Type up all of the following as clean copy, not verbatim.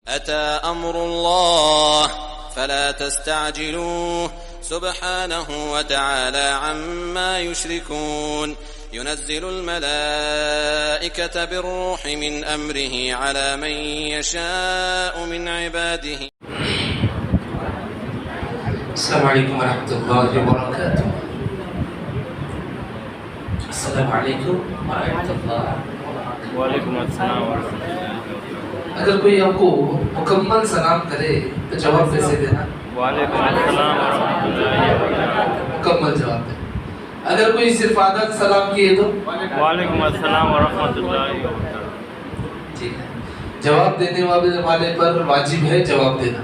أتى أمر الله فلا تستعجلوه سبحانه وتعالى عما يشركون ينزل الملائكة بالروح من أمره على من يشاء من عباده. السلام عليكم ورحمة الله وبركاته. السلام عليكم ورحمة الله. وعلیکم السلام ورحمۃ اللہ. اگر کوئی آپ کو مکمل سلام کرے تو جواب کیسے دینا؟ وعلیکم السلام ورحمۃ اللہ وبرکاتہ. مکمل جواب دیں. اگر کوئی صرف آدھا سلام کیے تو وعلیکم السلام ورحمۃ اللہ وبرکاتہ. ٹھیک ہے. جواب دینے والے پر واجب ہے جواب دینا.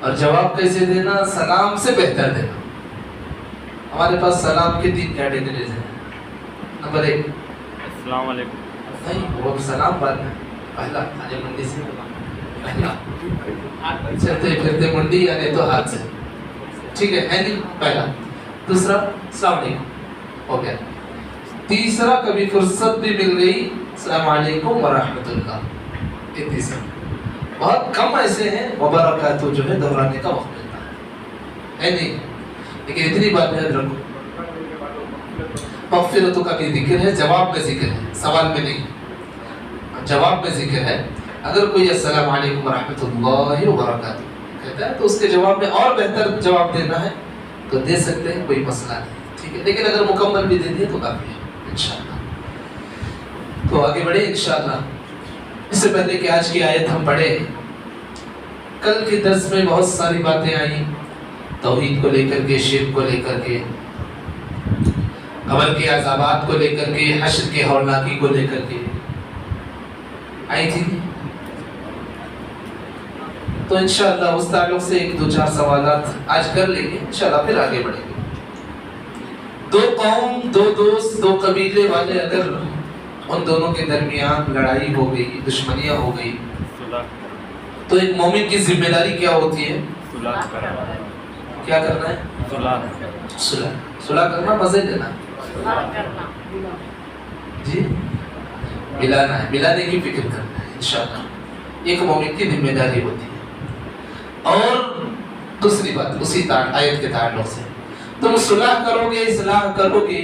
اور جواب کیسے دینا؟ سلام سے بہتر دینا. ہمارے پاس سلام کے 3 کیٹیگریز ہیں. نمبر 1 السلام علیکم. نہیں، وہ سلام بعد میں پہلا آج منڈی سے پہلا چلتے پھرتے منڈی یعنی تو ہاتھ سے، ٹھیک ہے نہیں پہلا. دوسرا السلام علیکم ہو گیا. تیسرا کبھی فرصت بھی مل گئی السلام علیکم ورحمۃ اللہ. یہ تیسرا. بہت کم ایسے ہیں وبرکاتہ جو ہے دہرانے کا وقت ملتا ہے نہیں. لیکن اتنی بات یاد رکھو، مغفرتوں کا بھی ذکر ہے، جواب میں ذکر ہے، سوال میں نہیں. جواب میں ذکر ہے. اگر کوئی السلام علیکم ورحمۃ اللہ وبرکاتہ کہتا ہے تو اس کے جواب میں اور بہتر جواب دینا ہے تو دے سکتے ہیں، کوئی مسئلہ نہیں، ٹھیک ہے. لیکن اگر مکمل بھی دے دیے تو کافی ہے انشاءاللہ. تو آگے بڑھے انشاءاللہ. اس سے پہلے کہ آج کی آیت ہم پڑھے، کل کے درس میں بہت ساری باتیں آئیں توحید کو لے کر کے، شرک کو لے کر کے، قبر کے عذابات کو لے کر کے، حشر کے ہولناکی کو لے کر کے آئی تھی. تو انشاءاللہ اس تعلق سے 1-2-4 سوالات آج کر لیں گے انشاءاللہ، پھر آگے بڑھیں گے. 2 قوم، 2 دوست، 2 قبیلے والے اگر ان دونوں کے درمیان لڑائی ہو گئی، دشمنیاں ہو گئی، تو ایک مومن کی ذمہ داری کیا ہوتی ہے؟ کیا کرنا ہے؟ صلح کرنا، مزے لینا جی، ملانا ہے، ملانے کی فکر کرنا ہے انشاءاللہ. ایک مومن کی ذمہ داری ہوتی ہے. اور دوسری بات اسی آیت کے تعلق سے، تم صلح کرو گے، اصلاح کرو گے،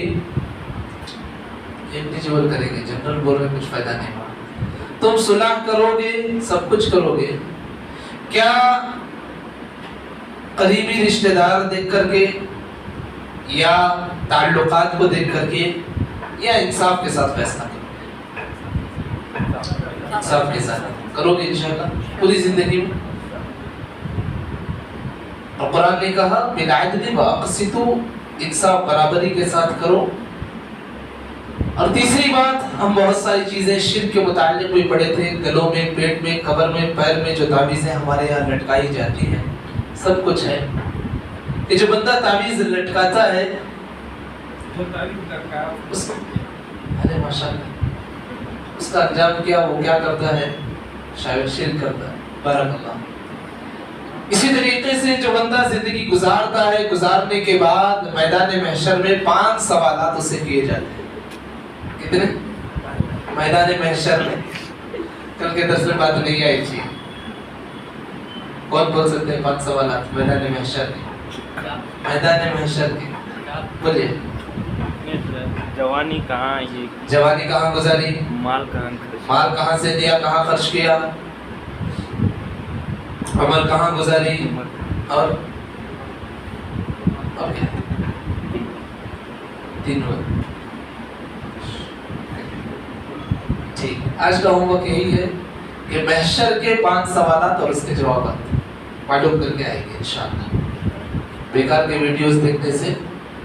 انڈیویجول کریں گے، جنرل بول رہے کچھ فائدہ نہیں ہوا. تم صلح کرو گے، سب کچھ کرو گے، کیا قریبی رشتہ دار دیکھ کر کے یا تعلقات کو دیکھ کر کے یا انصاف کے ساتھ فیصلہ کرو گے؟ انصاف کے ساتھ کرو گے انشاءاللہ پوری زندگی میں. اور قرآن نے کہا بالعدل واقسطوا، انصاف برابری کے ساتھ کرو. اور تیسری بات، ہم بہت ساری چیزیں شرک کے متعلق بھی پڑھے تھے، گلوں میں، پیٹ میں، قبر میں، پیر میں جو تعویذیں ہمارے یہاں لٹکائی جاتی ہیں، سب کچھ ہے. کہ جو بندہ تعویذ لٹکاتا ہے ارے ماشاءاللہ، اس کا انجام کیا؟ وہ کیا کرتا ہے؟ شاید شرک کرتا ہے. بارک اللہ. اسی طریقے سے جو بندہ زندگی گزارتا ہے، گزارنے کے بعد میدان محشر میں 5 سوالات اسے کیے جاتے ہیں. کتنے؟ میدان محشر میں. کل کے درس میں بات نہیں آئی تھی. کون بول سکتے ہیں 5 سوالات میدان محشر کے؟ میدان محشر کے بولیے. جوانی کہاں، یہ جوانی کہاں گزاری، مال کہاں سے لیا، کہاں خرچ کیا، عمر کہاں گزاری، اور کیا؟ 3 وقت. ٹھیک. آج کا ہوم ورک یہی ہے کہ محشر کے 5 سوالات اور اس کے جوابات معلوم کر کے آئیں گے انشاءاللہ. بیکار کے ویڈیوز دیکھنے سے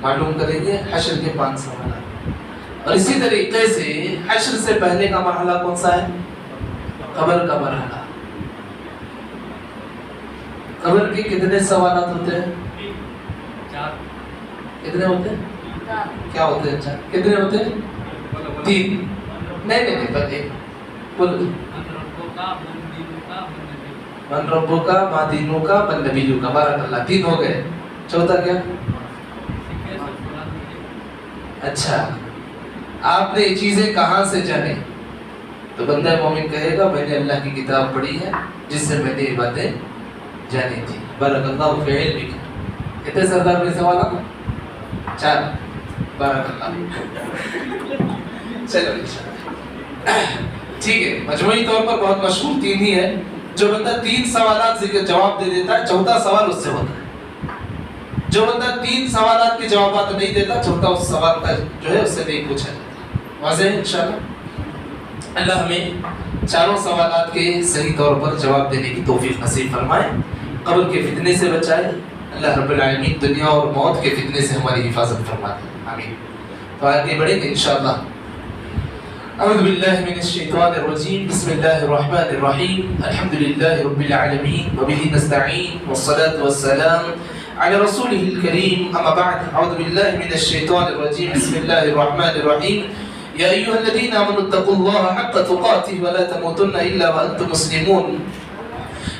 معلوم کریں گے حشر کے 5 سوالات. اور اسی طریقے سے حشر سے پہلے کا مرحلہ کون سا ہے؟ قبر کا مرحلہ. قبر کے کتنے سوالات ہوتے ہیں؟ 4. کتنے ہوتے ہیں؟ کیا ہوتے ہیں؟ 4. کتنے ہوتے ہیں؟ 3. نہیں پہلے بولو. من ربک ما دینک من نبیک. بارک اللہ. 3 ہو گئے. چوتھا کیا؟ اچھا، آپ نے یہ چیزیں کہاں سے جانے؟ تو بندہ مومن کہے گا میں نے اللہ کی کتاب پڑھی ہے جس سے میں نے یہ باتیں جانی تھی. بارک اللہ فی علمک. کتنے سردار میں سوالات؟ 4. بارک اللہ. چلو ٹھیک ہے. مجموعی طور پر بہت مشہور 3 ہی ہے. جو بندہ 3 سوالات سے جواب دے دیتا ہے 4تھا سوال اس سے ہوتا ہے. جو بندہ 3 سوالات کے جوابات نہیں دیتا 4تھا اس سوال کا جو ہے اس سے نہیں پوچھا جاتا. واضح ہے انشاءاللہ. اللہ ہمیں 4 سوالات کے صحیح طور پر جواب دینے کی توفیق نصیب فرمائے. قبر کے فتنے سے بچائے. اللہ رب العالمین دنیا اور موت کے فتنے سے ہماری حفاظت فرمائے. آمین. تو آگے بڑھیں گے انشاءاللہ. اعوذ باللہ من الشیطان الرجیم. بسم اللہ الرحمن الرحیم. الحمد للہ رب العالمین وبہ نستعین والصلاة والسلام على رسوله الكريم. اما بعد. اعوذ باللہ من الشیطان الرجیم. بسم اللہ الرحمن الرحیم. يا أيها الذين آمنوا اتقوا الله حق تقاته ولا تموتن إلا وأنتم مسلمون.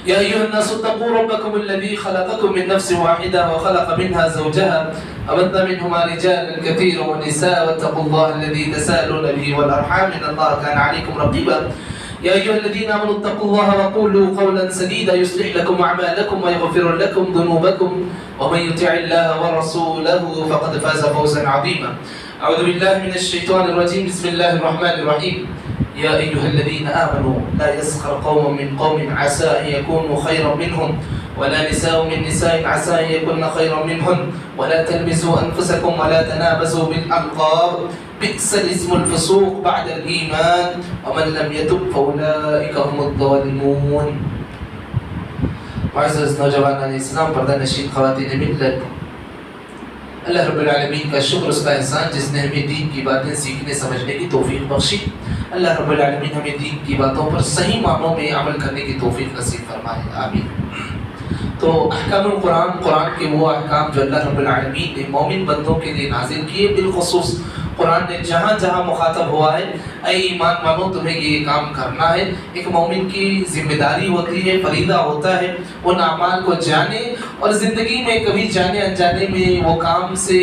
يا أيها الناس اتقوا ربكم الذي خلقكم من نفس واحدة وخلق منها زوجها وبث منهما رجالا كثيرا ونساء واتقوا الله الذي تساءلون به والأرحام إن الله كان عليكم رقيبا. يا أيها الذين آمنوا اتقوا الله وقولوا قولا سديدا يصلح لكم أعمالكم ويغفر لكم ذنوبكم ومن يطع الله ورسوله فقد فاز فوزا عظيما. أعوذ بالله من الشيطان الرجيم. بسم الله الرحمن الرحيم. يا أيها الذين آمنوا لا يسخر قوم من قوم عسى أن يكونوا خيرا منهم ولا نساء من نساء عسى أن يكون خيرا منهن ولا تلمزوا أنفسكم ولا تنابزوا بالألقاب بئس الاسم الفسوق بعد الإيمان ومن لم يتب فأولئك هم الظالمون. معزز نوجوانان اسلام، پردہ نشین خواتین ملت، اللہ رب العالمین کا شکر اس کا احسان جس نے ہمیں دین کی باتیں سیکھنے سمجھنے کی توفیق بخشی. اللہ رب العالمین ہمیں دین کی باتوں پر صحیح معنوں میں عمل کرنے کی توفیق نصیب فرمائے. آمین. تو احکام القرآن، قرآن کے وہ احکام جو اللہ رب العالمین نے مومن بندوں کے لیے نازل کیے، بالخصوص قرآن نے جہاں جہاں مخاطب ہوا ہے اے ایمان والوں تمہیں یہ کام کرنا ہے. ایک مومن کی ذمہ داری ہوتی ہے، فریضہ ہوتا ہے ان اعمال کو جانے اور زندگی میں کبھی جانے انجانے میں وہ کام سے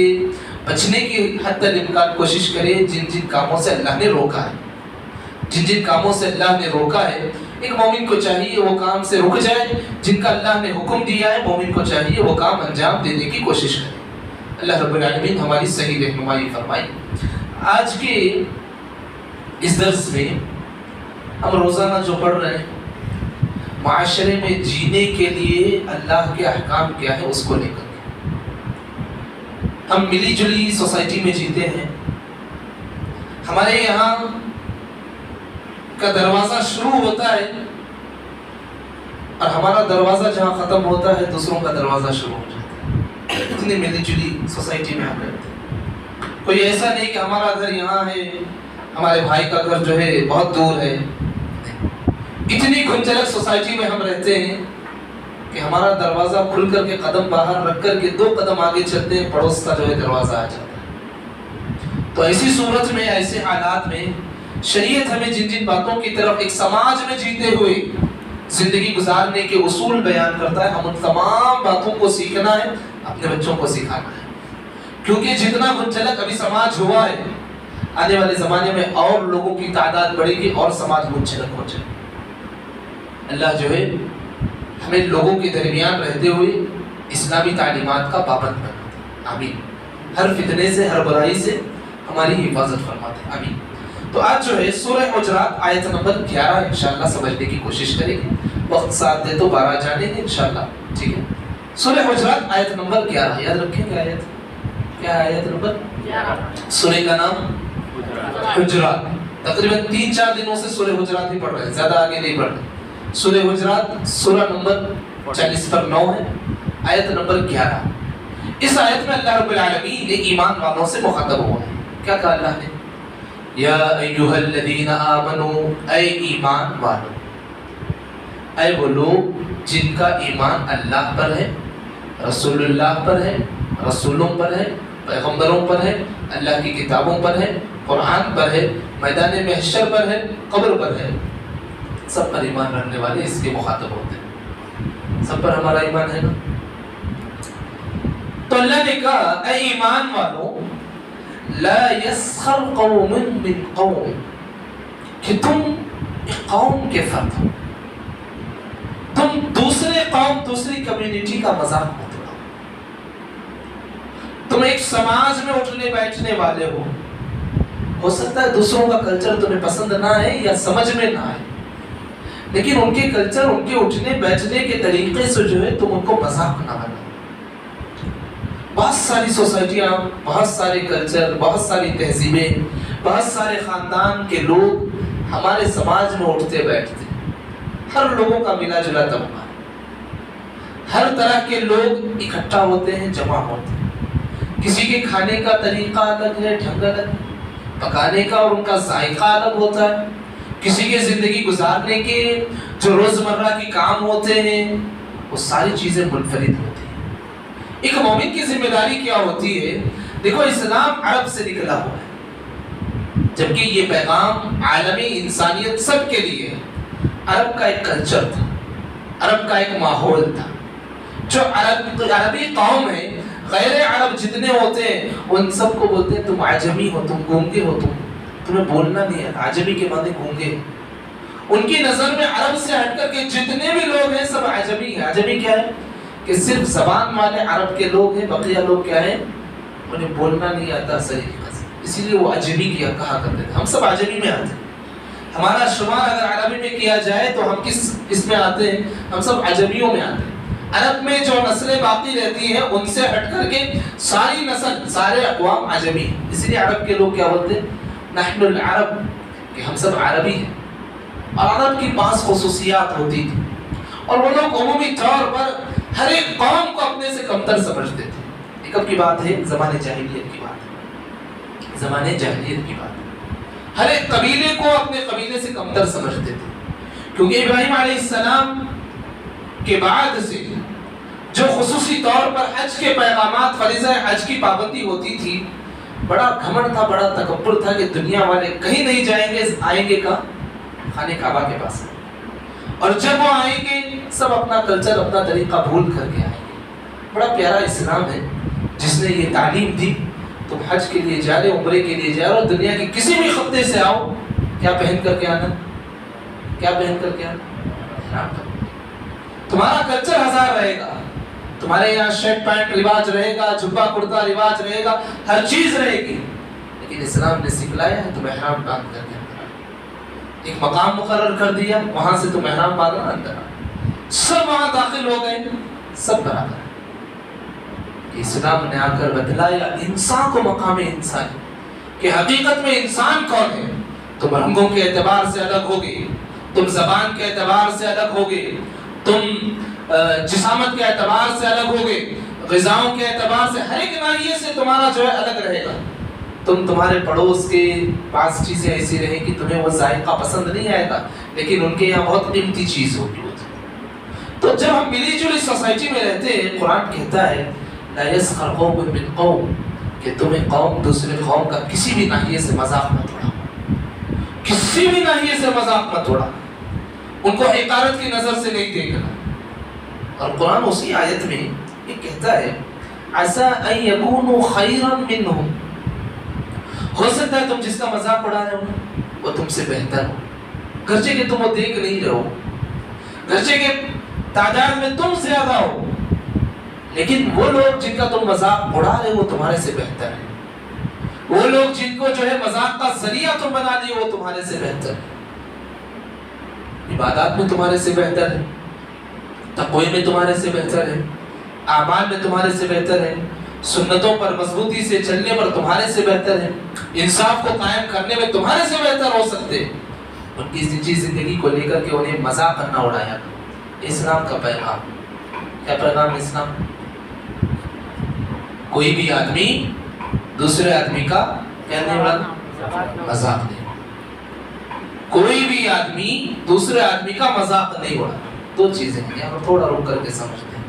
بچنے کی حد تک امکان کوشش کرے جن جن کاموں سے اللہ نے روکا ہے. جن جن کاموں سے اللہ نے روکا ہے ایک مومن کو چاہیے وہ کام سے رک جائے. جن کا اللہ نے حکم دیا ہے مومن کو چاہیے وہ کام انجام دینے کی کوشش کرے. اللہ رب العالمین ہماری صحیح رہنمائی فرمائے. آج کے اس درس میں ہم روزانہ جو پڑھ رہے ہیں معاشرے میں جینے کے لیے اللہ کے احکام کیا ہے اس کو لے کر ہم ملی جلی سوسائٹی میں جیتے ہیں. ہمارے یہاں کا دروازہ شروع ہوتا ہے اور ہمارا دروازہ جہاں ختم ہوتا ہے دوسروں کا دروازہ شروع ہو جاتا ہے. اتنی ملی جلی سوسائٹی میں ہم رہتے ہیں. کوئی ایسا نہیں کہ ہمارا گھر یہاں ہے ہمارے بھائی کا گھر جو ہے بہت دور ہے. اتنی گھنجلک سوسائٹی میں ہم رہتے ہیں کہ ہمارا دروازہ کھل کر کے قدم باہر رکھ کر کے 2 قدم آگے چلتے ہیں پڑوس کا جو ہے دروازہ آ جاتا ہے. تو ایسی صورت میں ایسے حالات میں شریعت ہمیں جن جن باتوں کی طرف ایک سماج میں جیتے ہوئے زندگی گزارنے کے اصول بیان کرتا ہے ہم ان تمام باتوں کو سیکھنا ہے، اپنے بچوں کو سکھانا ہے. کیونکہ جتنا منچلک ابھی سماج ہوا ہے آنے والے زمانے میں اور لوگوں کی تعداد بڑھے گی اور سماج منچلک ہو جائے. اللہ جو ہے ہمیں لوگوں کے درمیان رہتے ہوئے اسلامی تعلیمات کا پابند بناتا. آمین. ہر فتنے سے ہر برائی سے ہماری حفاظت فرماتے. آمین. تو آج جو ہے سورہ حجرات آیت نمبر 11 انشاءاللہ سمجھنے کی کوشش کریں گے. وقت ساتھ دے تو 12 جانے گے انشاءاللہ. ٹھیک ہے. سورہ حجرات آیت نمبر 11 یاد رکھیں گے. آیت کیا ہے؟ آیت نمبر 11. سورہ کا نام حجرات. تقریباً 3-4 دنوں سے سورہ حجرات ہی پڑھ رہے ہیں، زیادہ آگے نہیں پڑھ رہے. سورہ حجرات سورہ نمبر 40 پر 9 ہے، آیت نمبر 11. اس آیت میں اللہ رب العالمین نے ایمان والوں سے مخاطب ہوا ہے. کیا کہا اللہ نے؟ یا ایھا الذین آمنوا، اے ایمان والو. اے وہ لوگ جن کا ایمان اللہ پر ہے، رسول اللہ پر ہے، رسولوں پر ہے، پیغمبروں پر ہے، اللہ کی کتابوں پر ہے، قرآن پر ہے، میدان محشر پر ہے، قبر پر ہے. سب پر ایمان رکھنے والے اس کے مخاطب ہوتے ہیں. سب پر ہمارا ایمان ہے نا. تو اللہ نے کہا اے ایمان والوں لا يسخر قوم من قوم، کہ تم ایک قوم کے فرد ہو، تم دوسرے قوم دوسری کمیونٹی کا مذاق مت اڑاؤ. تم ایک سماج میں اٹھنے بیٹھنے والے ہو سکتا ہے دوسروں کا کلچر تمہیں پسند نہ آئے یا سمجھ میں نہ آئے، لیکن ان کے کلچر، ان کے اٹھنے بیٹھنے کے طریقے سے جو ہے تم ان کو مذاق نہ بناؤ. بہت ساری سوسائٹیاں، بہت سارے کلچر، بہت ساری تہذیبیں، بہت سارے خاندان کے لوگ ہمارے سماج میں اٹھتے بیٹھتے، ہر لوگوں کا ملا جلا طبقہ، ہر طرح کے لوگ اکٹھا ہوتے ہیں، جمع ہوتے ہیں. کسی کے کھانے کا طریقہ الگ ہے، ڈھنگ الگ ہے، پکانے کا اور ان کا ذائقہ الگ ہوتا ہے. کسی کے زندگی گزارنے کے جو روزمرہ کے کام ہوتے ہیں وہ ساری چیزیں منفرد ہوتی ہیں. ایک مومن کی ذمہ داری کیا ہوتی ہے؟ دیکھو اسلام عرب سے نکلا ہوا ہے، جبکہ یہ پیغام عالمی انسانیت سب کے لیے ہے. عرب کا ایک کلچر تھا، عرب کا ایک ماحول تھا. جو عربی قوم ہے، غیر عرب جتنے ہوتے ہیں ان سب کو بولتے ہیں تم عجمی ہو، تم گونگے ہو، تمہیں بولنا نہیں ہے. عجمی کے معنی گونگے. ان کی نظر میں عرب سے ہٹ کر کے جتنے بھی لوگ ہیں سب عجمی ہیں. عجمی کیا ہے؟ کہ صرف زبان والے عرب کے لوگ ہیں، بقیہ لوگ کیا ہیں؟ انہیں بولنا نہیں آتا صحیح طریقے سے، اسی لیے وہ عجمی کیا کہا کرتے تھے. ہم سب عجمی میں آتے ہیں. ہمارا شمار اگر عربی میں کیا جائے تو ہم کس میں آتے ہیں؟ ہم سب عجمیوں میں آتے ہیں. عرب میں جو نسلیں باقی رہتی ہیں ان سے ہٹ کر کے ساری نسل، سارے اقوام عجمی ہیں. اسی لیے عرب کے لوگ کیا بولتے ہیں؟ نحن العرب، کہ ہم سب عربی ہیں. اور عرب کی بعض خصوصیات ہوتی تھی اور وہ لوگ عمومی طور پر ہر ایک قوم کو اپنے سے کمتر سمجھتے تھے. یہ کب کی بات ہے؟ زمانے جاہلیت کی بات ہے. زمانے جاہلیت کی بات ہے. ہر ایک قبیلے کو اپنے قبیلے سے کمتر سمجھتے تھے، کیونکہ ابراہیم علیہ السلام کے بعد سے جو خصوصی طور پر حج کے پیغامات، فریضہ حج کی پابندی ہوتی تھی، بڑا گھمنڈ تھا، بڑا تکبر تھا کہ دنیا والے کہیں نہیں جائیں گے، آئیں گے کہاں؟ خانہ کعبہ کے پاس. اور جب وہ آئیں گے سب اپنا کلچر، اپنا طریقہ بھول کر کے آئیں گے. بڑا پیارا اسلام ہے جس نے یہ تعلیم دی، تم حج کے لیے جا رہے، عمرے کے لیے جا رہے، اور دنیا کے کسی بھی خطے سے آؤ، کیا پہن کر کے آنا؟ کیا پہن کر کے آنا؟ تمہارا کلچر ہزار رہے گا، تمہارے یہاں شرٹ پینٹ رواج رہے گا، جبہ کرتا رواج رہے گا، ہر چیز رہے گی، لیکن اسلام نے سکھلایا ہے تم احرام باندھ کر کے ایک مقام مقرر کر دیا، وہاں سے تم احرام باندھنا، اندر سب وہاں داخل ہو گئے، سب برابر ہے. اسلام نے آ کر بتلایا انسان کو مقام انسان، کہ حقیقت میں انسان کون ہے. تم رنگوں کے اعتبار سے الگ ہوگے، تم زبان کے اعتبار سے الگ ہوگے، تم جسامت کے اعتبار سے الگ ہوگے، غذاؤں کے اعتبار سے، ہر ایک ناحیے سے تمہارا جو ہے الگ رہے گا. تمہارے پڑوس کے بعض چیزیں ایسی رہیں کہ تمہیں وہ ذائقہ پسند نہیں آئے گا، لیکن ان کے یہاں بہت قیمتی چیز ہوگی. تو جب ہم ملی جلی سوسائٹی میں رہتے ہیں، قرآن کہتا ہے لا یسخر قوم من قوم، کہ تمہیں قوم دوسرے قوم کا کسی بھی ناحیے سے مذاق مت اڑاؤ، کسی بھی ناحیے سے مذاق مت اڑاؤ، ان کو حقارت کی نظر سے نہیں دیکھنا. اور قرآن اسی آیت میں یہ کہتا ہے عسى ان يكونوا خيرا منهم، ہو سکتا ہے تم جس کا مذاق اڑا رہے ہو وہ تم سے بہتر ہو، گرچہ کہ تم وہ دیکھ نہیں رہے ہو، گرچہ کہ تعداد میں تم زیادہ ہو، لیکن وہ لوگ جن کا تم مذاق اڑا رہے ہو وہ تمہارے سے بہتر ہے. وہ لوگ جن کو جو ہے مذاق کا ذریعہ تم بنا لیے وہ تمہارے سے بہتر ہے. عبادات میں تمہارے سے بہتر ہے، تقوی میں تمہارے سے بہتر ہے، اعمال میں تمہارے سے بہتر ہے، سنتوں پر مضبوطی سے چلنے پر تمہارے سے بہتر ہے، انصاف کو قائم کرنے میں تمہارے سے بہتر ہو سکتے. ان کی نجی زندگی کو لے کر کے انہیں مذاق کرنا اڑایا. اسلام کا پیغام کیا پیغام؟ اسلام کوئی بھی آدمی دوسرے آدمی کا کیا نہیں اڑانا؟ مذاق نہیں. کوئی بھی آدمی دوسرے آدمی کا مذاق نہیں اڑانا. دو چیزیں ہیں، ہم تھوڑا رک کر کے سمجھتے ہیں.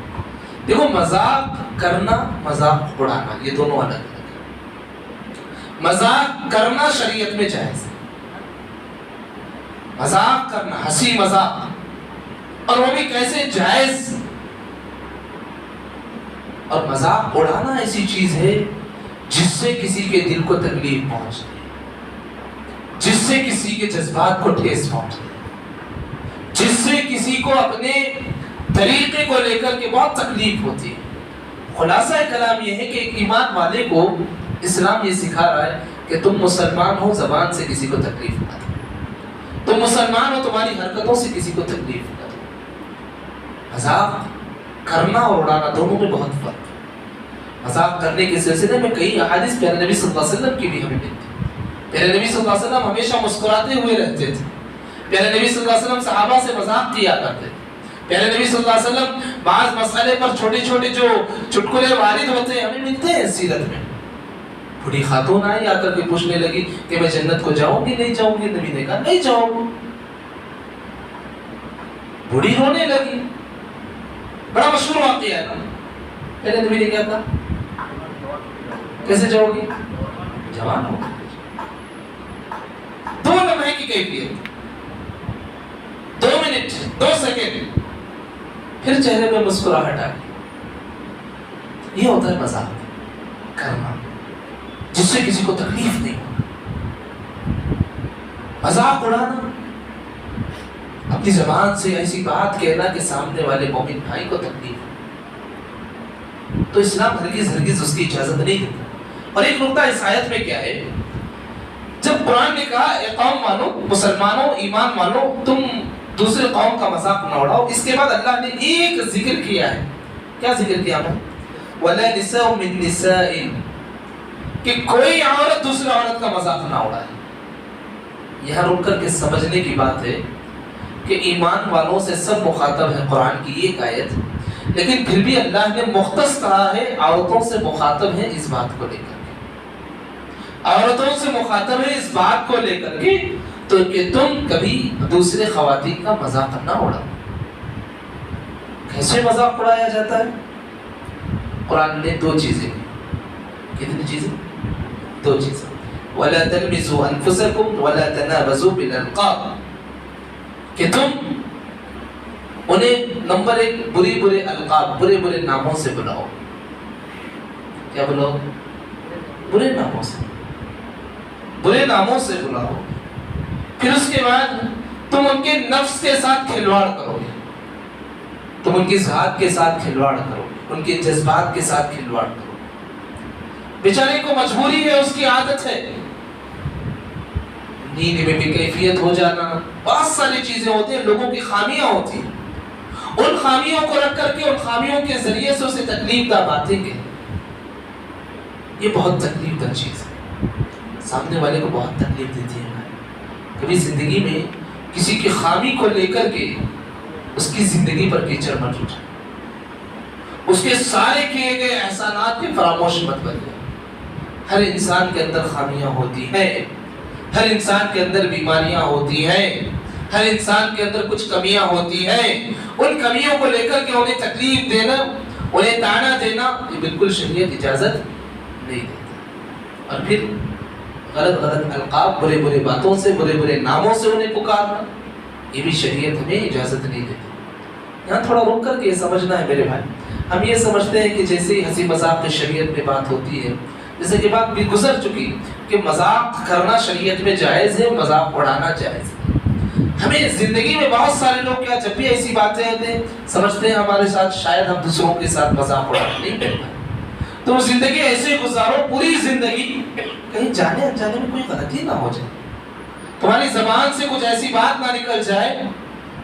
دیکھو مذاق کرنا، مذاق اڑانا، یہ دونوں الگ الگ ہیں. مذاق کرنا شریعت میں جائز ہے، مذاق کرنا، ہنسی مذاق، اور وہ بھی کیسے جائز. اور مذاق اڑانا ایسی چیز ہے جس سے کسی کے دل کو تکلیف پہنچتی ہے، جس سے کسی کے جذبات کو ٹھیس پہنچتی ہے. جس سے کسی کو اپنے طریقے کو لے کر کے بہت تکلیف ہوتی ہے۔ خلاصہ کلام یہ ہے کہ ایک ایمان والے کو اسلام یہ سکھا رہا ہے کہ تم مسلمان ہو، زبان سے کسی کو تکلیف نہ دو، تم مسلمان ہو، تمہاری حرکتوں سے کسی کو تکلیف نہ دو۔ مذاق کرنا اور اڑانا دونوں میں بہت فرق ہے۔ مذاق کرنے کے سلسلے میں کئی احادیث پیارے نبی صلی اللہ علیہ وسلم کی بھی ہمیں ملتی ہے۔ پیارے نبی صلی اللہ علیہ وسلم ہمیشہ مسکراتے ہوئے رہتے تھے۔ پیارے نبی صلی اللہ علیہ وسلم صحابہ سے مذاق کیا کرتے تھے۔ پیارے نبی صلی اللہ علیہ وسلم بعض مسئلے پر چھوٹے چھوٹے جو چٹکلے وارد ہوتے ہیں ہمیں ملتے ہیں سیرت میں۔ بڑی خاتون آئی آ کر کے پوچھنے لگی کہ میں جنت کو جاؤں گی نہیں جاؤں گی؟ نبی نے کہا نہیں جاؤ گی۔ بڑی رونے لگی، بڑا مشہور واقعہ ہے نا۔ پہلے نبی نے کیا کہا؟ کیسے جاؤ گی؟ جوان ہو۔ 2 لمحے کی کیفیت، 2 منٹ، 2 سیکنڈ، پھر چہرے پہ مسکراہٹ آ گئی۔ یہ ہوتا ہے مذاق کرنا جس سے کسی کو تکلیف نہیں ہو۔ مذاق اڑانا، اپنی زبان سے ایسی بات کہنا کہ سامنے والے مومن بھائی کو تکلیف ہو، تو اسلام ہرگز اس کی اجازت نہیں دیتا۔ اور ایک نقطہ اس آیت میں کیا ہے، جب قرآن نے کہا اے قوم مانو، مسلمانوں، ایمان مانو، تم دوسرے قوم کا مذاق نہ اڑاؤ، اس کے بعد اللہ نے ایک ذکر کیا ہے۔ کیا ذکر کیا ہے؟ وَلَا نِسَاءٌ مِّن نِسَاءٍ، کہ کوئی عورت دوسرے عورت کا مذاق نہ اڑائے۔ یہاں رک کر کے سمجھنے کی بات ہے کہ ایمان والوں سے سب مخاطب ہے قرآن کی ایک آیت، لیکن پھر بھی اللہ نے مختص کہا ہے عورتوں سے مخاطب ہے اس بات کو لے کر کے، عورتوں سے مخاطب ہے اس بات کو لے کر کے تو کہ تم کبھی دوسرے خواتین کا مذاق نہ اڑاؤ۔ کیسے مذاق اڑایا جاتا ہے؟ قرآن نے 2 چیزیں، کتنی چیزیں؟ 2 چیزیں۔ وَلَا تَلْمِزُوا أَنفُسَكُمْ وَلَا تَنَابَزُوا بِالْأَلْقَابِ، کہ تم انہیں نمبر 1 برے القاب، برے ناموں سے بلاؤ۔ کیا بلاؤ؟ برے ناموں سے، برے ناموں سے بلاؤ۔ پھر اس کے بعد تم ان کے نفس کے ساتھ کھلواڑ کرو گے، تم ان کی ذات کے ساتھ کھلواڑ کرو گے، ان کے جذبات کے ساتھ کھلواڑ کرو گے۔ بیچارے کو مجبوری ہے، اس کی عادت ہے، نیند میں بھی کیفیت ہو جانا، بہت ساری چیزیں ہوتی ہیں، لوگوں کی خامیاں ہوتی ہیں، ان خامیوں کو رکھ کر کے ان خامیوں کے ذریعے سے اسے تکلیف دہ باتیں کہ یہ بہت تکلیف دہ چیز ہے، سامنے والے کو بہت تکلیف دیتی ہے۔ کبھی زندگی میں کسی کی خامی کو لے کر کے اس کی زندگی پر کیچڑ مت اٹھائے، اس کے سارے کیے گئے احسانات کے فراموش مت بنائے۔ ہر انسان کے اندر خامیاں ہوتی ہیں، ہر انسان کے اندر بیماریاں ہوتی ہیں، ہر انسان کے اندر کچھ کمیاں ہوتی ہیں، ان کمیوں کو لے کر کے انہیں تکلیف دینا، انہیں تانا دینا، یہ بالکل شریعت اجازت نہیں دیتا۔ اور پھر غلط القاب، برے باتوں سے، برے ناموں سے انہیں پکارنا، یہ بھی شریعت ہمیں اجازت نہیں دیتی۔ یہاں تھوڑا رک کر کے یہ سمجھنا ہے میرے بھائی، ہم یہ سمجھتے ہیں کہ جیسے ہی ہنسی مذاق کی شریعت میں بات ہوتی ہے، جیسے کہ بات بھی گزر چکی کہ مذاق کرنا شریعت میں جائز ہے، مذاق اڑانا جائز ہے۔ ہمیں زندگی میں بہت سارے لوگ کیا جب بھی ایسی باتیں ہوتے ہیں سمجھتے ہیں ہمارے ساتھ شاید ہم دوسروں کے ساتھ مذاق اڑانا نہیں کرنا، تو زندگی ایسے گزارو، پوری زندگی کہیں جانے انجانے میں کوئی غلطی نہ ہو جائے، تمہاری زبان سے کچھ ایسی بات نہ نکل جائے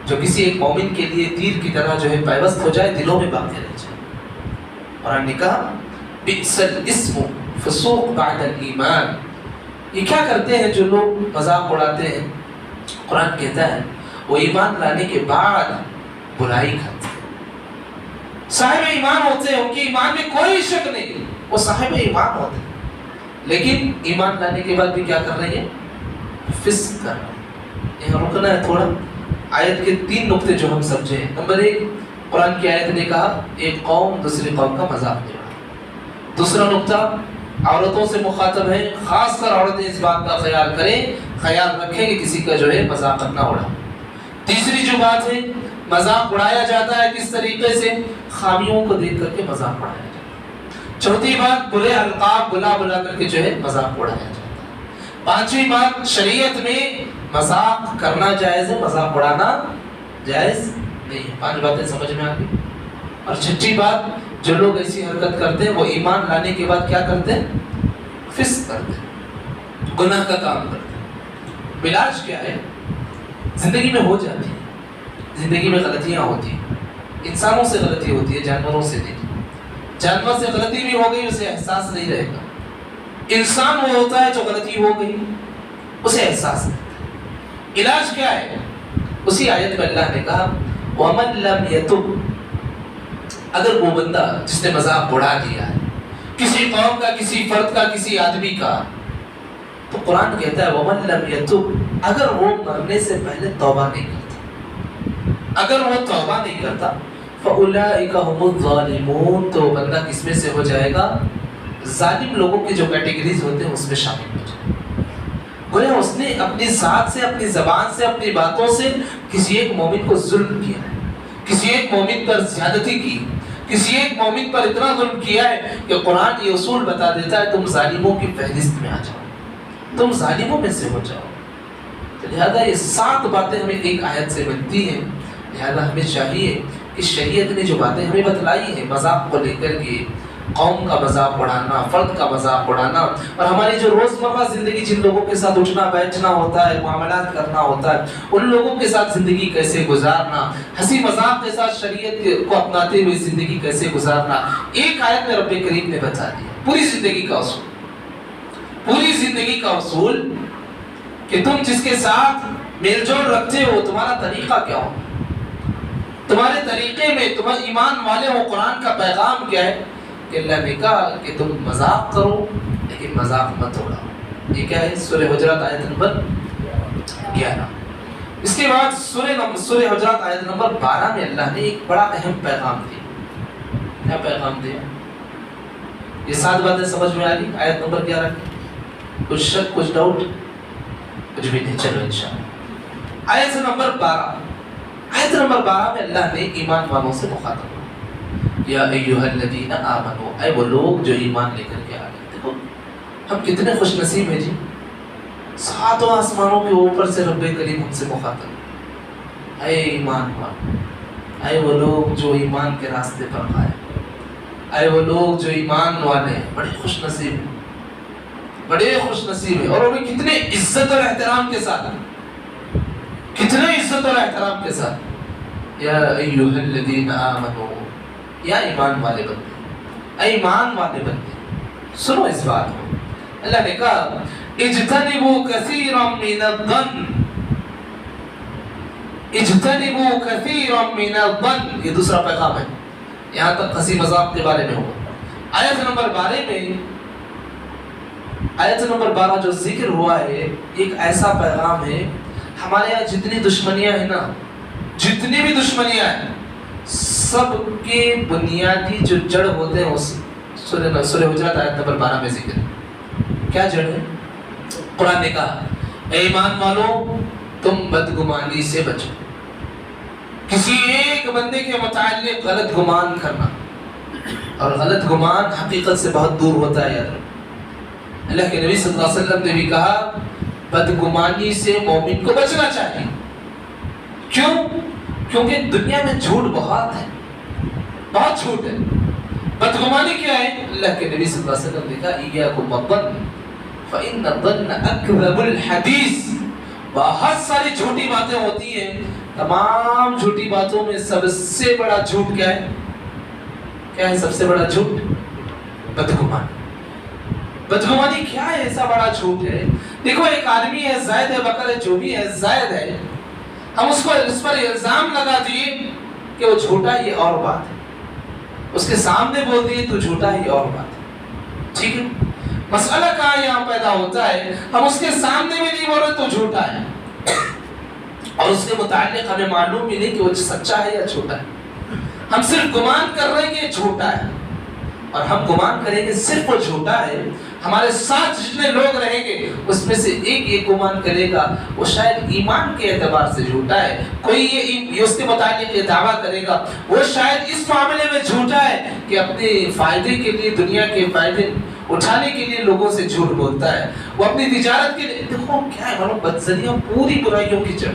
جو کسی ایک مومن کے لیے تیر کی طرح جو ہے پیوست ہو جائے، دلوں میں باقی رہ جائے۔ قرآن نے کہا بئس الاسم فسوق بعد الایمان، یہ کیا کرتے ہیں جو لوگ مذاق اڑاتے ہیں؟ قرآن کہتا ہے وہ ایمان لانے کے بعد برائی کرتے ہیں۔ صاحب ایمان ہوتے ہیں، ان کے ایمان میں کوئی شک نہیں، وہ صاحب ایمان ہوتے ہیں، لیکن ایمان لانے کے بعد بھی کیا کر رہے ہیں؟ فسق کر رہے ہیں۔ یہاں رکنا ہے تھوڑا، آیت کے 3 نقطے جو ہم سمجھے ہیں۔ نمبر 1، قرآن کی آیت نے کہا ایک قوم دوسری قوم کا مذاق نہیں اڑائے۔ دوسرا نقطہ، عورتوں سے مخاطب ہے، خاص کر عورتیں اس بات کا خیال کریں، خیال رکھیں کہ کسی کا جو ہے مذاق نہ اڑائے۔ تیسری جو بات ہے، مذاق اڑایا جاتا ہے کس طریقے سے؟ خامیوں کو دیکھ کر کے مذاق اڑایا جاتا ہے۔ چوتھی بات، برے القاب بلا کر کے جو ہے مذاق اڑایا جاتا ہے۔ پانچویں بات، شریعت میں مذاق کرنا جائز ہے، مذاق اڑانا جائز نہیں ہے. 5 باتیں سمجھ میں آ گئی. اور چھٹی بات, جو لوگ ایسی حرکت کرتے ہیں وہ ایمان لانے کے بعد کیا کرتے ہیں؟ فسق کرتے ہیں, گناہ کا کام کرتے ہیں. علاج کیا ہے؟ زندگی میں ہو جاتی ہے, زندگی میں غلطیاں ہوتی ہیں, انسانوں سے غلطی ہوتی ہے, جانوروں سے نہیں. جانور سے غلطی بھی ہو گئی اسے احساس نہیں رہے گا. انسان وہ ہوتا ہے جو غلطی ہو گئی اسے احساس رہتا ہے. علاج کیا ہے؟ اسی آیت میں اللہ نے کہا وَمَن لَمْ يَتُبْ, اگر وہ بندہ جس نے مذاق اڑا دیا ہے کسی قوم کا, کسی فرد کا, کسی آدمی کا, تو قرآن کہتا ہے وَمَن لَمْ يَتُبْ, اگر وہ مرنے سے پہلے توبہ نہیں کرتا, اگر وہ توبہ نہیں کرتا فَأُولَئِكَ هُمُ الظَّالِمُونَ, تو بندہ کس میں سے ہو جائے گا؟ ظالم لوگوں کی جو کیٹیگریز ہوتے ہیں اس میں شامل ہو جائے. گویا اس نے اپنی ذات سے, اپنی زبان سے, اپنی باتوں سے کسی ایک مومن کو ظلم کیا ہے, کسی ایک مومن پر زیادتی کی, کسی ایک مومن پر اتنا ظلم کیا ہے کہ قرآن یہ اصول بتا دیتا ہے تم ظالموں کی فہرست میں آ جاؤ, تم ظالموں میں سے ہو جاؤ. تو لہذا یہ 7 باتیں ہمیں ایک آیت سے ملتی ہیں. لہذا ہمیں چاہیے کہ شریعت نے جو باتیں ہمیں بتلائی ہیں مذاق کو لے کر کے, قوم کا مذاق اڑانا, فرد کا مذاق اڑانا, اور ہماری جو روزمرہ زندگی جن لوگوں کے ساتھ اٹھنا بیٹھنا ہوتا ہے, معاملات کرنا ہوتا ہے, ان لوگوں کے ساتھ زندگی کیسے گزارنا, ہنسی مذاق کے ساتھ شریعت کو اپناتے ہوئے زندگی کیسے گزارنا, ایک آیت میں رب کریم نے بتا دیا. پوری زندگی کا اصول, پوری زندگی کا اصول کہ تم جس کے ساتھ میل جول رکھتے ہو تمہارا طریقہ کیا ہو, تمہارے طریقے میں تم ایمان والے ہو. قرآن کا پیغام کیا ہے کہ اللہ نے کہا کہ تم مذاق کرو لیکن مذاق مت اڑاؤ. یہ کیا ہے؟ سورہ حجرات آیت نمبر 11. اس کے بعد سورہ حجرات آیت نمبر 12 میں اللہ نے ایک بڑا اہم پیغام دیا. کیا پیغام دیا؟ یہ 7 باتیں سمجھ میں آ گئی. آیت نمبر 11 کچھ شک, کچھ ڈاؤٹ, کچھ بھی نہیں؟ چلو انشاءاللہ. آیت نمبر 12, آیت نمبر 12 میں اللہ نے ایمان والوں سے مخاطب ہوا, یا ایھا الذین آمنوا, اے وہ لوگ جو ایمان لے کر کے آ گئے. دیکھو ہم کتنے خوش نصیب ہیں جی, 7 آسمانوں کے اوپر سے رب کریم ہم سے مخاطب. اے ایمان والو, اے وہ لوگ جو ایمان کے راستے پر آئے, اے وہ لوگ جو ایمان والے ہیں, بڑے خوش نصیب ہیں, بڑے خوش نصیب ہیں. اور وہ بھی کتنے عزت اور احترام کے ساتھ, کتنے عزت اور احترام کے ساتھ. یا ایھا الذین آمنوا, یا ایمان والے بندے, اے ایمان والے بندے سنو اس بات کو. اللہ نے کہا اجتنبوا کثیرا من الظن, اجتنبوا کثیرا من الظن, یہ دوسرا پیغام ہے. یہاں تک ہنسی مذاق کے بارے میں ہوا. آیت نمبر 12 میں, آیت نمبر 12 جو ذکر ہوا ہے ایک ایسا پیغام ہے. ہمارے یہاں جتنی دشمنیاں ہیں نا, جتنی بھی دشمنیاں ہیں, سب کے بنیادی جو جڑ ہوتے ہیں اس سورہ حجرات آیت نمبر 12 میں ذکر ہے. کیا جڑ ہے؟ قرآن نے کہا اے ایمان والو تم بدگمانی سے بچو. کسی ایک بندے کے متعلق غلط گمان کرنا, اور غلط گمان حقیقت سے بہت دور ہوتا ہے. یاد رکھو اللہ کے نبی صلی اللہ علیہ وسلم نے بھی کہا بدگمانی سے مومن کو بچنا چاہیے. کیوں؟ کیونکہ دنیا میں جھوٹ بہت ہے, بہت جھوٹ ہے. بدگمانی کیا ہے؟ اللہ کے نبی صلی اللہ علیہ وسلم نے کہا ایاکم والظن فإن الظن اکذب الحدیث. بہت ساری جھوٹی باتیں ہوتی ہیں, تمام جھوٹی باتوں میں سب سے بڑا جھوٹ کیا ہے؟ کیا ہے سب سے بڑا جھوٹ؟ بدگمانی. بدگمانی کیا ہے ایسا بڑا جھوٹ ہے؟ دیکھو ایک آدمی ہے زید ہے, بکر ہے, جو بھی ہے زید ہے, ہم اس پر الزام لگا دیے کہ وہ جھوٹا, یہ اور بات ہے. اس کے سامنے بول دیے تو جھوٹا, یہ اور بات ہے. ٹھیک ہے, مسئلہ کہاں یہاں پیدا ہوتا ہے, ہم اس کے سامنے بھی نہیں بول رہے تو جھوٹا ہے, اور اس کے متعلق ہمیں معلوم بھی نہیں کہ وہ سچا ہے یا جھوٹا ہے. ہم صرف گمان کر رہے ہیں کہ یہ جھوٹا ہے, اور ہم گمان کریں گے صرف وہ جھوٹا ہے. ہمارے ساتھ جتنے لوگ رہیں گے اس میں سے ایک یہ گمان کرے گا وہ شاید ایمان کے اعتبار سے جھوٹا ہے, کوئی یہ اس کے متعلق یہ دعویٰ کرے گا وہ شاید اس معاملے میں جھوٹا ہے کہ اپنے فائدے کے لیے, دنیا کے فائدے اٹھانے کے لیے لوگوں سے جھوٹ بولتا ہے, وہ اپنی تجارت کے لیے. دیکھو کیا ہے معلوم, بدزنیاں پوری برائیوں کی جڑ,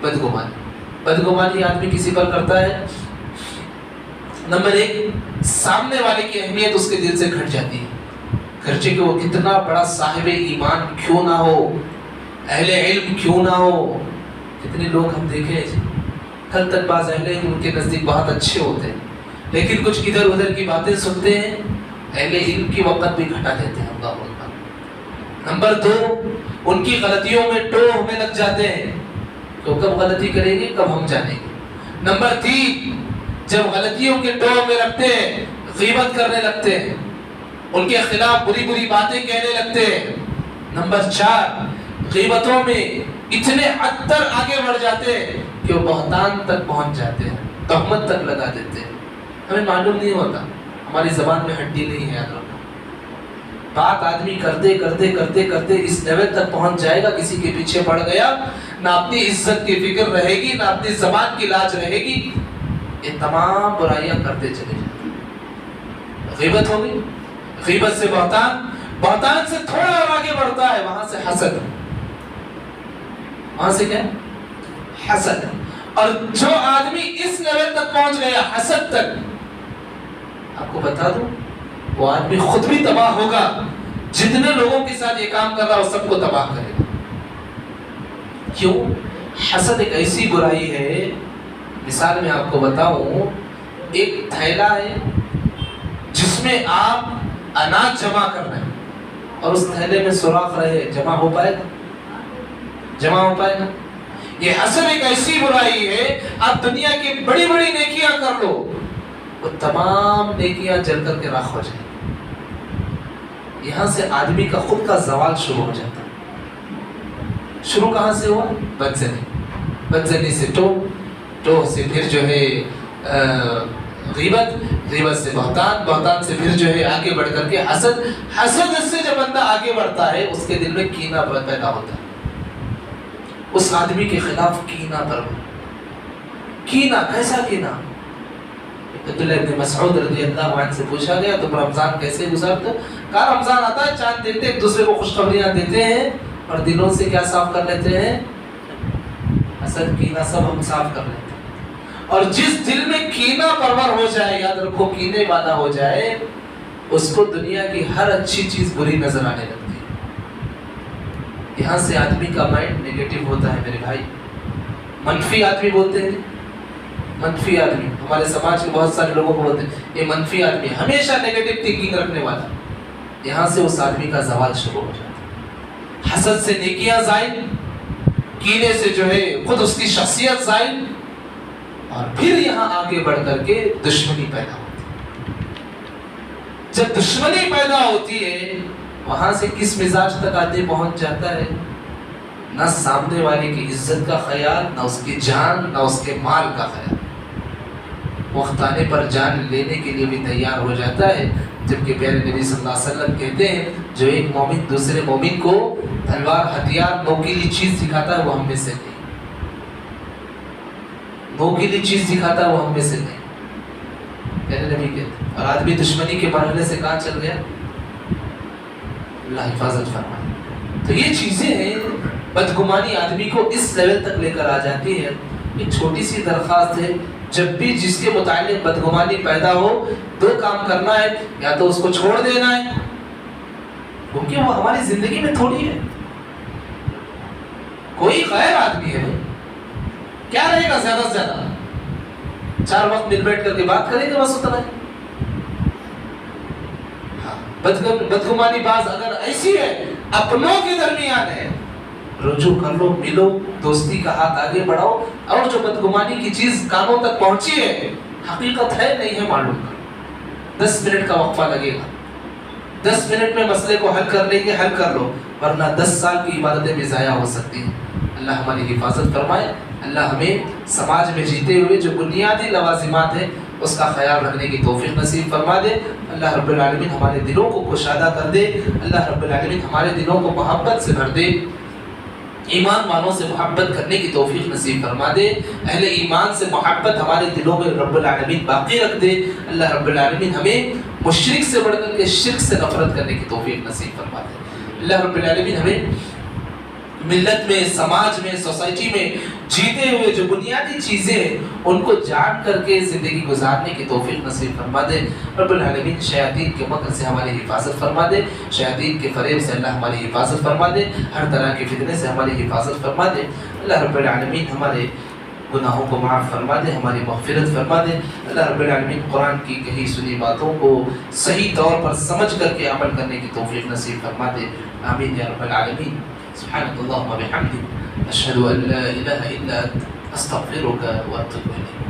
بدگمانی. بدگمانی آدمی کسی پر کرتا ہے، نمبر ایک، سامنے والے کی اہمیت اس کے دل سے گھٹ جاتی ہے. گرچہ کہ وہ کتنا بڑا صاحب ایمان کیوں نہ ہو، اہل علم کیوں نہ ہو. کتنے لوگ ہم دیکھیں کل تک بعض اہل علم ان کے نزدیک بہت اچھے ہوتے ہیں، لیکن کچھ ادھر ادھر کی باتیں سنتے ہیں، اہل علم کی وقت بھی گھٹا دیتے ہیں. اللہ اکبر. نمبر دو، ان کی غلطیوں میں ٹوہ ہمیں لگ جاتے ہیں تو کب غلطی کریں گے کب ہم جانیں گے. نمبر تین، جب غلطیوں کے ٹوہ میں رکھتے ہیں غیبت کرنے لگتے ہیں، ان کے خلاف بری بری باتیں کہنے لگتے ہیں. نمبر چار، غیبتوں میں اتنے حد تک آگے بڑھ جاتے ہیں کہ وہ بہتان تک پہنچ جاتے ہیں، تہمت تک لگا دیتے ہیں. ہمیں معلوم نہیں ہوتا، ہماری زبان میں ہڈی نہیں ہے. یاد رکھنا، بات آدمی کرتے کرتے کرتے کرتے اس لیول تک پہنچ جائے گا، کسی کے پیچھے پڑ گیا، نہ اپنی عزت کی فکر رہے گی، نہ اپنی زبان کی لاج رہے گی. یہ تمام برائیاں کرتے چلے جاتے ہیں. غیبت ہو گئی، غیبت سے بہتان، بہتان سے تھوڑا اور آگے بڑھتا ہے، وہاں سے حسد. وہاں سے کیا؟ حسد. اور جو آدمی اس لیول تک پہنچ گیا حسد تک، آپ کو بتا دوں وہ آدمی خود بھی تباہ ہوگا، جتنے لوگوں کے ساتھ یہ کام کر رہا وہ سب کو تباہ کرے گا. کیوں؟ حسد ایک ایسی برائی ہے، مثال میں آپ کو بتاؤں، ایک تھیلا ہے جس میں آپ اناج جمع کر رہے ہیں اور اس تھیلے میں سوراخ رہے، جمع ہو پائے گا؟ جمع ہو پائے گا؟ یہ حسد ایک ایسی برائی ہے، آپ دنیا کی بڑی بڑی نیکیاں کر لو، وہ تمام نیکیاں جل کر کے راکھ ہو جائیں. یہاں سے آدمی کا خود کا زوال شروع ہو جاتا ہے. شروع کہاں سے ہوا؟ بدزنی. بدزنی سے ٹوہ سے پھر جو ہے غیبت، غیبت سے بہتان، بہتان سے پھر جو ہے آگے بڑھ کر کے حسد. حسد سے جب بندہ آگے بڑھتا ہے اس کے دل میں کینہ پیدا ہوتا ہے، اس آدمی کے خلاف کینہ پر. کینہ کیسا کینہ؟ عبداللہ ابن مسعود رضی اللہ عنہ سے پوچھا گیا تم رمضان کیسے گزارتے؟ کہا رمضان آتا ہے، چاند دیکھتے ایک دوسرے کو خوشخبریاں دیتے ہیں اور دلوں سے کیا صاف کر لیتے ہیں؟ حسد، کینہ سب ہم صاف کر لیتے ہیں. اور جس دل میں کینہ پرور ہو جائے، یاد رکھو کینے والا ہو جائے، اس کو دنیا کی ہر اچھی چیز بری نظر آنے لگتی ہے. یہاں سے آدمی کا مائنڈ نیگیٹو ہوتا ہے میرے بھائی. منفی آدمی بولتے ہیں، منفی آدمی ہمارے سماج کے بہت سارے لوگوں کو بولتے ہیں یہ منفی آدمی، ہمیشہ نیگیٹو تھنکنگ رکھنے والا. یہاں سے اس آدمی کا زوال شروع ہو جاتا ہے. حسد سے نیکیاں زائل، کینے سے جو ہے خود اس کی شخصیت زائل، اور پھر یہاں آگے بڑھ کر کے دشمنی پیدا ہوتی ہے. جب دشمنی پیدا ہوتی ہے وہاں سے کس مزاج تک آدمی پہنچ جاتا ہے؟ نہ سامنے والے کی عزت کا خیال، نہ اس کی جان، نہ اس کے مال کا خیال. وقت آنے پر جان لینے کے لیے بھی تیار ہو جاتا ہے. جبکہ پیارے نبی صلی اللہ علیہ وسلم کہتے ہیں جو ایک مومن دوسرے مومن کو تلوار، ہتھیار، نوکیلی چیز دکھاتا ہے وہ ہم میں سے نہیں. نوکیلی چیز دکھاتا ہے وہ ہم میں سے نہیں، پیارے نبی کہتے ہیں. اور آدمی دشمنی کے مرحلے سے کہاں چل گیا؟ اللہ حفاظت فرمائے. تو یہ چیزیں ہیں، بدگمانی آدمی کو اس لیول تک لے کر آ جاتی ہے. ایک چھوٹی سی درخواست ہے، جب بھی جس کے متعلق بدگمانی پیدا ہو، دو کام کرنا ہے. یا تو اس کو چھوڑ دینا ہے، کیونکہ وہ ہماری زندگی میں تھوڑی ہے. کوئی غیر آدمی ہے، کیا رہے گا زیادہ سے زیادہ؟ 4 وقت مل بیٹھ کر کے بات کریں گے، بس اتنا ہے. بدگمانی باز اگر ایسی ہے، اپنوں کے درمیان ہے، رجوع کر لو، ملو، دوستی کا ہاتھ آگے بڑھاؤ. اور جو بدگمانی کی چیز کانوں تک پہنچی ہے، حقیقت ہے نہیں ہے معلوم کرو. 10 منٹ کا وقفہ لگے گا، 10 منٹ میں مسئلے کو حل کر لیں گے، حل کر لو، ورنہ 10 سال کی عبادتیں بھی ضائع ہو سکتی ہیں. اللہ ہماری حفاظت فرمائے. اللہ ہمیں سماج میں جیتے ہوئے جو بنیادی لوازمات ہیں اس کا خیال رکھنے کی توفیق نصیب فرما دے. اللہ رب العالمین ہمارے دلوں کو کشادہ کر دے. اللہ رب العالمین ہمارے دلوں کو محبت سے بھر دے. ایمان والوں سے محبت کرنے کی توفیق نصیب فرما دے. اہل ایمان سے محبت ہمارے دلوں میں رب العالمین باقی رکھ دے. اللہ رب العالمین ہمیں مشرک سے بڑھ کر کے شرک سے نفرت کرنے کی توفیق نصیب فرما دے. اللہ رب العالمین ہمیں ملت میں، سماج میں، سوسائٹی میں جیتے ہوئے جو بنیادی چیزیں ان کو جان کر کے زندگی گزارنے کی توفیق نصیب فرما دے رب العالمین۔ شیاطین کے مکر سے ہماری حفاظت فرما دے، شیاطین کے فریب سے اللہ ہماری حفاظت فرما دے، ہر طرح کے فتنے سے ہماری حفاظت فرما دے۔ اللہ رب العالمین ہمارے گناہوں کو معاف فرما دے، ہماری مغفرت فرما دے۔ اللہ رب العالمین قرآن کی کہی سنی باتوں کو صحیح طور پر سمجھ کر کے عمل کرنے کی توفیق نصیب فرما دے، آمین یا رب العالمین۔ سبحانک اللہم و بحمدک، اشہد ان لا الہ الا انت، استغفرک و اتوب الیک۔